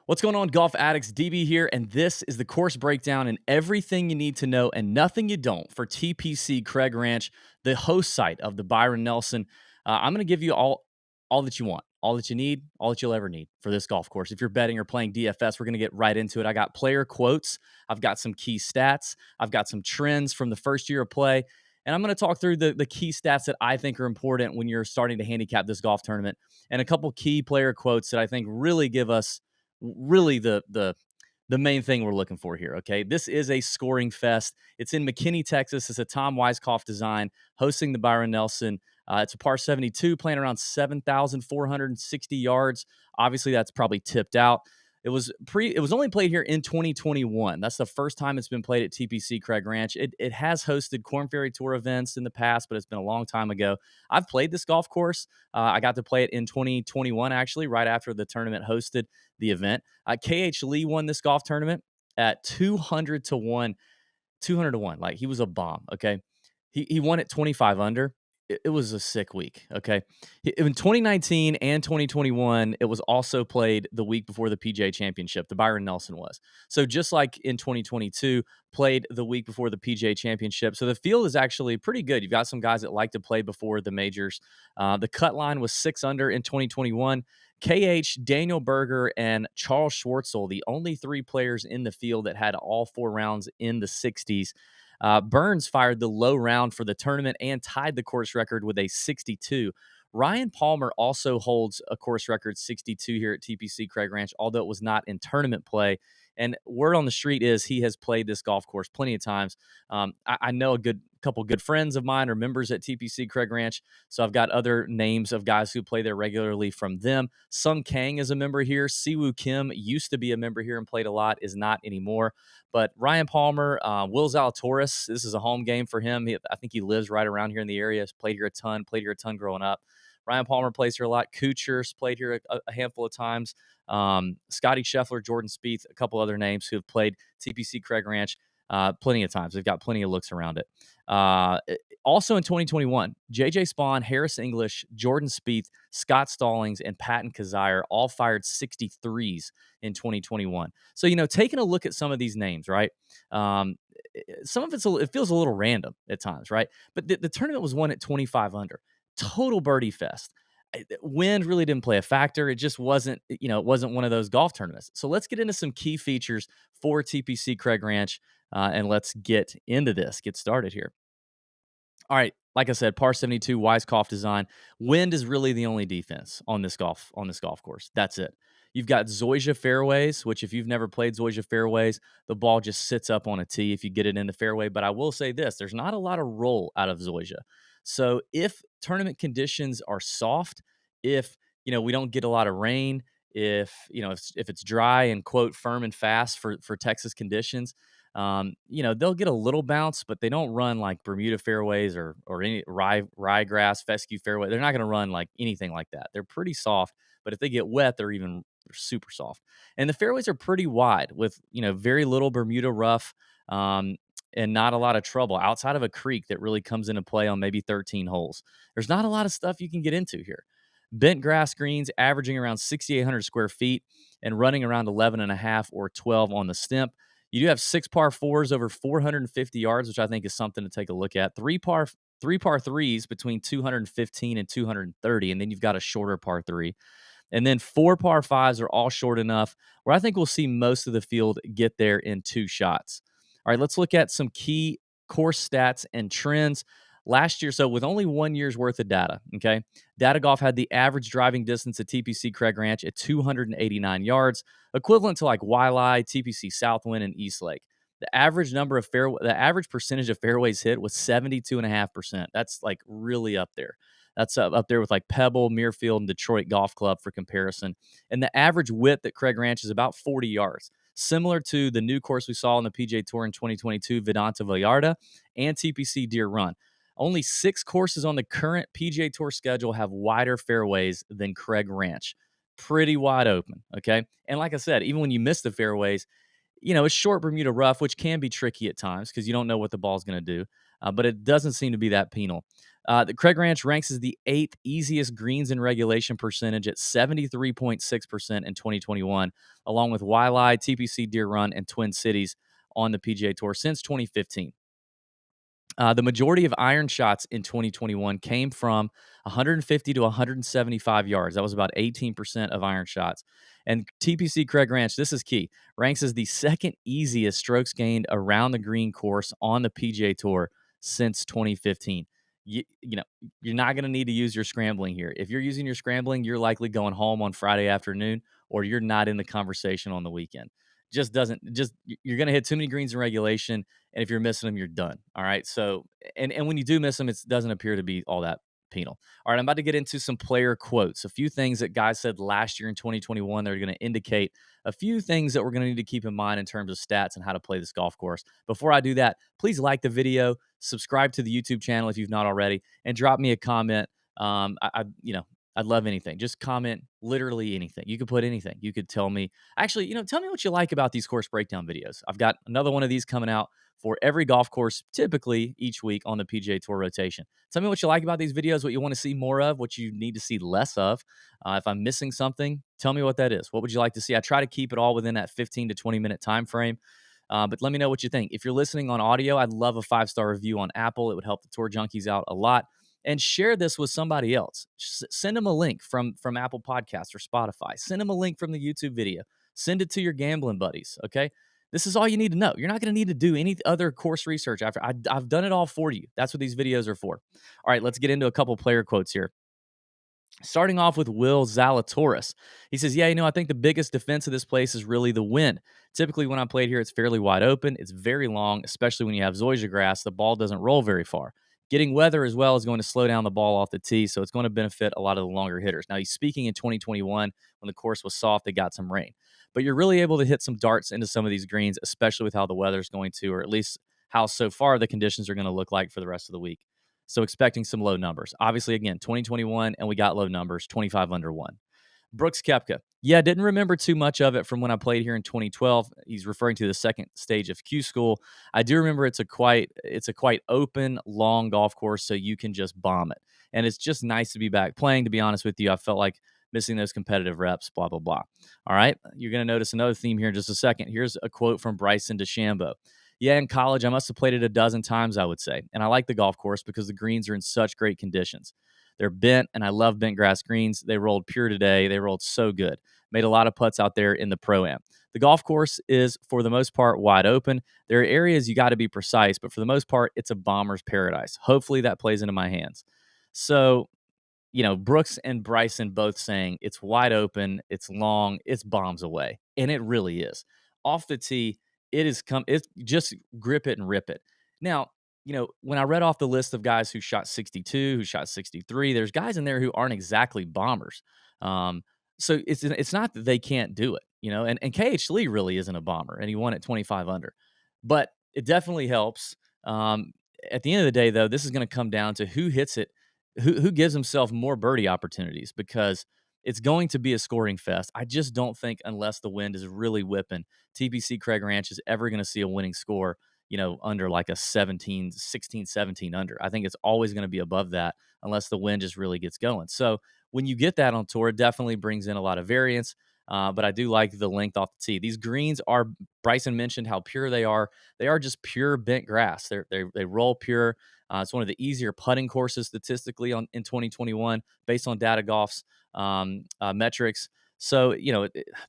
What's going on, golf addicts? DB here, and this is the course breakdown and everything you need to know and nothing you don't for TPC Craig Ranch, the host site of the Byron Nelson. I'm going to give you all that you want, all that you need, all that you'll ever need for this golf course. If you're betting or playing DFS, we're going to get right into it. I got player quotes, I've got some key stats, I've got some trends from the first year of play, and I'm going to talk through the key stats that I think are important when you're starting to handicap this golf tournament, and a couple key player quotes that I think really give us really the main thing we're looking for here. Okay, this is a scoring fest. It's in McKinney, Texas. It's a Tom Weiskopf design, hosting the Byron Nelson. It's a par 72, playing around 7,460 yards. Obviously, that's probably tipped out. It was only played here in 2021. That's the first time it's been played at TPC Craig Ranch. It has hosted Corn Ferry Tour events in the past, but it's been a long time ago. I've played this golf course. I got to play it in 2021, actually, right after the tournament hosted the event. KH Lee won this golf tournament at 200 to 1. 200 to 1. Like, he was a bomb. Okay. He won at 25 under. It was a sick week. Okay. In 2019 and 2021, it was also played the week before the PGA Championship. The Byron Nelson was. So just like in 2022, played the week before the PGA Championship. So the field is actually pretty good. You've got some guys that like to play before the majors. The cut line was 6 under in 2021. KH, Daniel Berger, and Charles Schwartzel, the only three players in the field that had all four rounds in the 60s. Burns fired the low round for the tournament and tied the course record with a 62. Ryan Palmer also holds a course record 62 here at TPC Craig Ranch, although it was not in tournament play. And word on the street is he has played this golf course plenty of times. I know a couple good friends of mine are members at TPC Craig Ranch, so I've got other names of guys who play there regularly from them. Sung Kang is a member here. Siwoo Kim used to be a member here and played a lot, is not anymore. But Ryan Palmer, Will Zalatoris, this is a home game for him. I think he lives right around here in the area. Has played here a ton growing up. Ryan Palmer plays here a lot. Kuchar's played here a handful of times. Scotty Scheffler, Jordan Spieth, a couple other names who have played TPC Craig Ranch plenty of times. They've got plenty of looks around it. Also in 2021, J.J. Spawn, Harris English, Jordan Spieth, Scott Stallings, and Patton Kizzire all fired 63s in 2021. So, taking a look at some of these names, right? Some of it feels a little random at times, right? But the tournament was won at 25 under. Total birdie fest. Wind really didn't play a factor. It just wasn't, it wasn't one of those golf tournaments. So let's get into some key features for TPC Craig Ranch, and let's get into this. Get started here. All right, like I said, par 72, Weiskopf design. Wind is really the only defense on this golf course. That's it. You've got Zoysia fairways, which if you've never played Zoysia fairways, the ball just sits up on a tee if you get it in the fairway. But I will say this, there's not a lot of roll out of Zoysia. So if tournament conditions are soft, if we don't get a lot of rain, if it's dry and quote firm and fast for Texas conditions, they'll get a little bounce, but they don't run like Bermuda fairways or any ryegrass fescue fairway. They're not going to run like anything like that. They're pretty soft, but if they get wet, they're super soft. And the fairways are pretty wide with very little Bermuda rough. And not a lot of trouble outside of a creek that really comes into play on maybe 13 holes. There's not a lot of stuff you can get into here. Bent grass greens averaging around 6,800 square feet and running around 11 and a half or 12 on the stimp. You do have 6 par 4s over 450 yards, which I think is something to take a look at. 3 par 3s between 215 and 230, and then you've got a shorter par 3. And then 4 par 5s are all short enough where I think we'll see most of the field get there in 2 shots. All right, let's look at some key course stats and trends. Last year, so with only 1 year's worth of data, okay, Data Golf had the average driving distance at TPC Craig Ranch at 289 yards, equivalent to like Waialae, TPC Southwind, and Eastlake. The average percentage of fairways hit was 72.5%. That's like really up there. That's up there with like Pebble, Muirfield, and Detroit Golf Club for comparison. And the average width at Craig Ranch is about 40 yards. Similar to the new course we saw on the PGA Tour in 2022, Vedanta Vallarta, and TPC Deer Run. Only 6 courses on the current PGA Tour schedule have wider fairways than Craig Ranch. Pretty wide open, okay? And like I said, even when you miss the fairways, it's short Bermuda rough, which can be tricky at times because you don't know what the ball's going to do, but it doesn't seem to be that penal. The Craig Ranch ranks as the eighth easiest greens in regulation percentage at 73.6% in 2021, along with Waialae, TPC Deer Run, and Twin Cities on the PGA Tour since 2015. The majority of iron shots in 2021 came from 150 to 175 yards. That was about 18% of iron shots. And TPC Craig Ranch, this is key, ranks as the second easiest strokes gained around the green course on the PGA Tour since 2015. You know, you're not going to need to use your scrambling here. If you're using your scrambling, you're likely going home on Friday afternoon, or you're not in the conversation on the weekend. Just doesn't, just, you're going to hit too many greens in regulation, and if you're missing them, you're done. All right. So, and when you do miss them, it doesn't appear to be all that penal. All right. I'm about to get into some player quotes, a few things that guys said last year in 2021 that are going to indicate a few things that we're going to need to keep in mind in terms of stats and how to play this golf course. Before I do that, please like the video, subscribe to the YouTube channel if you've not already, and drop me a comment. I'd love anything. Just comment literally anything. You could put anything. You could tell me, actually, tell me what you like about these course breakdown videos. I've got another one of these coming out for every golf course, typically each week on the PGA Tour rotation. Tell me what you like about these videos, what you want to see more of, what you need to see less of. If I'm missing something, tell me what that is. What would you like to see? I try to keep it all within that 15 to 20-minute time frame. But let me know what you think. If you're listening on audio, I'd love a 5-star review on Apple. It would help the Tour Junkies out a lot. And share this with somebody else. Send them a link from Apple Podcasts or Spotify. Send them a link from the YouTube video. Send it to your gambling buddies, okay? This is all you need to know. You're not going to need to do any other course research after. I've done it all for you. That's what these videos are for. All right, let's get into a couple player quotes here. Starting off with Will Zalatoris. He says, yeah, I think the biggest defense of this place is really the wind. Typically, when I played here, it's fairly wide open. It's very long, especially when you have zoysia grass. The ball doesn't roll very far. Getting weather as well is going to slow down the ball off the tee, so it's going to benefit a lot of the longer hitters. Now, he's speaking in 2021 when the course was soft, they got some rain. But you're really able to hit some darts into some of these greens, especially with how the weather's going to, or at least how so far the conditions are going to look like for the rest of the week. So expecting some low numbers. Obviously, again, 2021, and we got low numbers, 25 under 1. Brooks Koepka. Yeah, didn't remember too much of it from when I played here in 2012. He's referring to the second stage of Q School. I do remember it's a quite open, long golf course, so you can just bomb it. And it's just nice to be back playing, to be honest with you. I felt like missing those competitive reps, blah, blah, blah. All right, you're going to notice another theme here in just a second. Here's a quote from Bryson DeChambeau. Yeah, in college, I must have played it a dozen times, I would say. And I like the golf course because the greens are in such great conditions. They're bent, and I love bent grass greens. They rolled pure today. They rolled so good. Made a lot of putts out there in the Pro-Am. The golf course is, for the most part, wide open. There are areas you got to be precise, but for the most part, it's a bomber's paradise. Hopefully that plays into my hands. So, Brooks and Bryson both saying it's wide open, it's long, it's bombs away. And it really is. Off the tee, it's just grip it and rip it. Now, when I read off the list of guys who shot 62, who shot 63, there's guys in there who aren't exactly bombers. Um, so it's not that they can't do it, and KH Lee really isn't a bomber, and he won at 25 under. But it definitely helps. At the end of the day, though, this is going to come down to who hits it, who gives himself more birdie opportunities, because it's going to be a scoring fest. I just don't think, unless the wind is really whipping, TPC Craig Ranch is ever going to see a winning score, under like a 17, 16, 17 under. I think it's always going to be above that unless the wind just really gets going. So when you get that on tour, it definitely brings in a lot of variance. But I do like the length off the tee. These greens are, Bryson mentioned how pure they are. They are just pure bent grass. They roll pure. It's one of the easier putting courses statistically in 2021 based on Data Golf's metrics. So,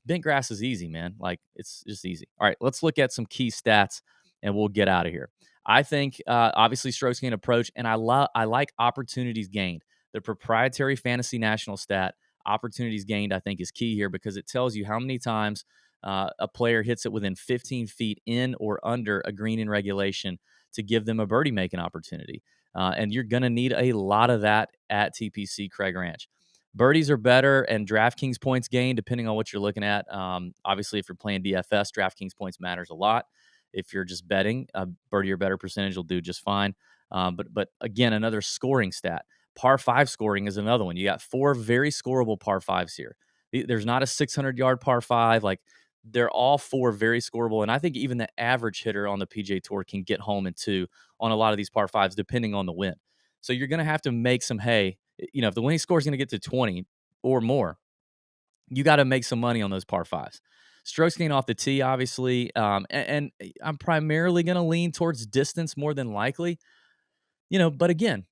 bent grass is easy, man. Like, it's just easy. All right, let's look at some key stats and we'll get out of here. I think, obviously, strokes gained approach, and I like opportunities gained. The proprietary Fantasy National stat, opportunities gained, I think, is key here because it tells you how many times a player hits it within 15 feet in or under a green in regulation to give them a birdie making opportunity. And you're going to need a lot of that at TPC Craig Ranch. Birdies are better, and DraftKings points gained, depending on what you're looking at. Obviously, if you're playing DFS, DraftKings points matters a lot. If you're just betting, a birdie or better percentage will do just fine. But again, another scoring stat. Par 5 scoring is another one. You got 4 very scoreable par 5s here. There's not a 600-yard par 5. Like, they're all 4 very scoreable. And I think even the average hitter on the PGA Tour can get home in 2 on a lot of these par 5s, depending on the wind. So you're going to have to make some hay. If the winning score is going to get to 20 or more, you got to make some money on those par fives. Strokes gained off the tee, obviously, and I'm primarily going to lean towards distance more than likely. But again,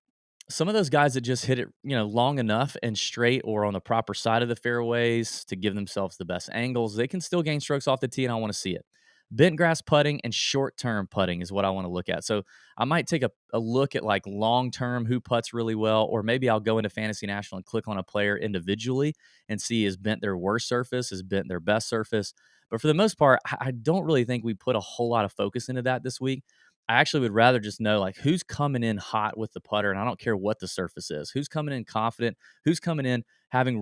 some of those guys that just hit it, long enough and straight or on the proper side of the fairways to give themselves the best angles, they can still gain strokes off the tee, and I want to see it. Bent grass putting and short term putting is what I want to look at. So I might take a look at like long term who putts really well, or maybe I'll go into Fantasy National and click on a player individually and see is bent their worst surface, is bent their best surface. But for the most part, I don't really think we put a whole lot of focus into that this week. I actually would rather just know like who's coming in hot with the putter, and I don't care what the surface is. Who's coming in confident? Who's coming in having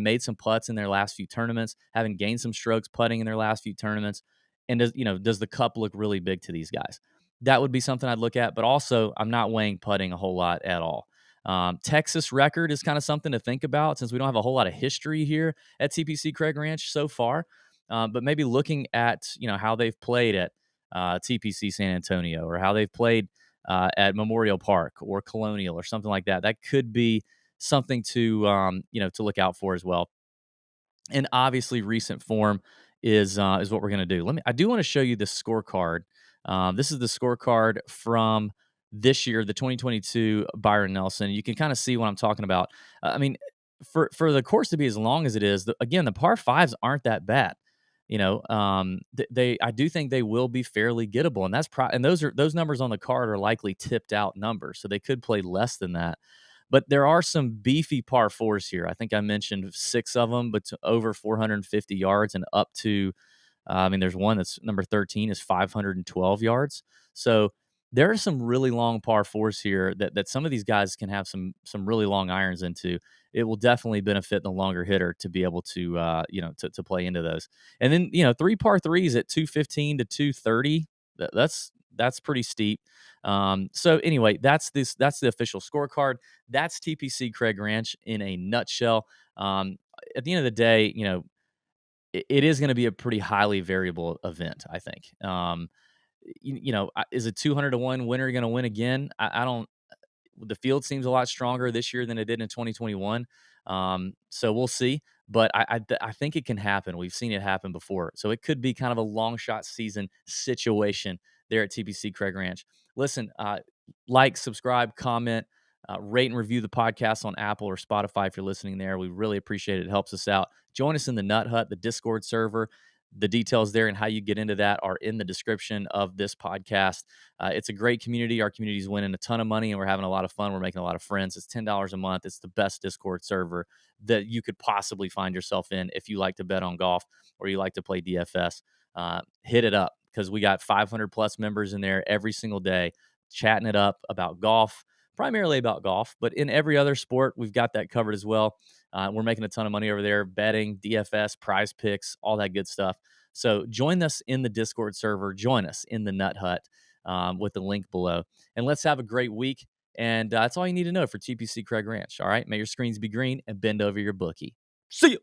made some putts in their last few tournaments, having gained some strokes putting in their last few tournaments, and does the cup look really big to these guys? That would be something I'd look at. But also, I'm not weighing putting a whole lot at all. Texas record is kind of something to think about since we don't have a whole lot of history here at TPC Craig Ranch so far. But maybe looking at how they've played at TPC San Antonio, or how they've played at Memorial Park or Colonial or something like that. That could be something to look out for as well. And obviously, recent form is what we're going to do. I do want to show you the scorecard. This is the scorecard from this year, the 2022 Byron Nelson. You can kind of see what I'm talking about. I mean, for the course to be as long as it is, again, the par fives aren't that bad. I do think they will be fairly gettable, and and those numbers on the card are likely tipped out numbers, so they could play less than that. But there are some beefy par fours here. I think I mentioned 6 of them, but to over 450 yards and up to, there's one that's number 13 is 512 yards. So there are some really long par fours here that some of these guys can have some really long irons into. It will definitely benefit the longer hitter to be able to to play into those. And then 3 par threes at 215 to 230. That's pretty steep. So anyway, that's the official scorecard. That's TPC Craig Ranch in a nutshell. At the end of the day, it is going to be a pretty highly variable event, I think. Is a 200 to 1 winner going to win again? I don't. The field seems a lot stronger this year than it did in 2021. So we'll see. But I think it can happen. We've seen it happen before. So it could be kind of a long shot season situation there at TPC Craig Ranch. Listen, like, subscribe, comment, rate and review the podcast on Apple or Spotify if you're listening there. We really appreciate it. It helps us out. Join us in the Nut Hut, the Discord server. The details there and how you get into that are in the description of this podcast. It's a great community. Our community is winning a ton of money, and we're having a lot of fun. We're making a lot of friends. It's $10 a month. It's the best Discord server that you could possibly find yourself in if you like to bet on golf or you like to play DFS. Hit it up because we got 500 plus members in there every single day chatting it up about golf, primarily about golf, but in every other sport, we've got that covered as well. We're making a ton of money over there, betting, DFS, prize picks, all that good stuff. So join us in the Discord server. Join us in the Nut Hut with the link below. And let's have a great week. And that's all you need to know for TPC Craig Ranch. All right. May your screens be green and bend over your bookie. See you.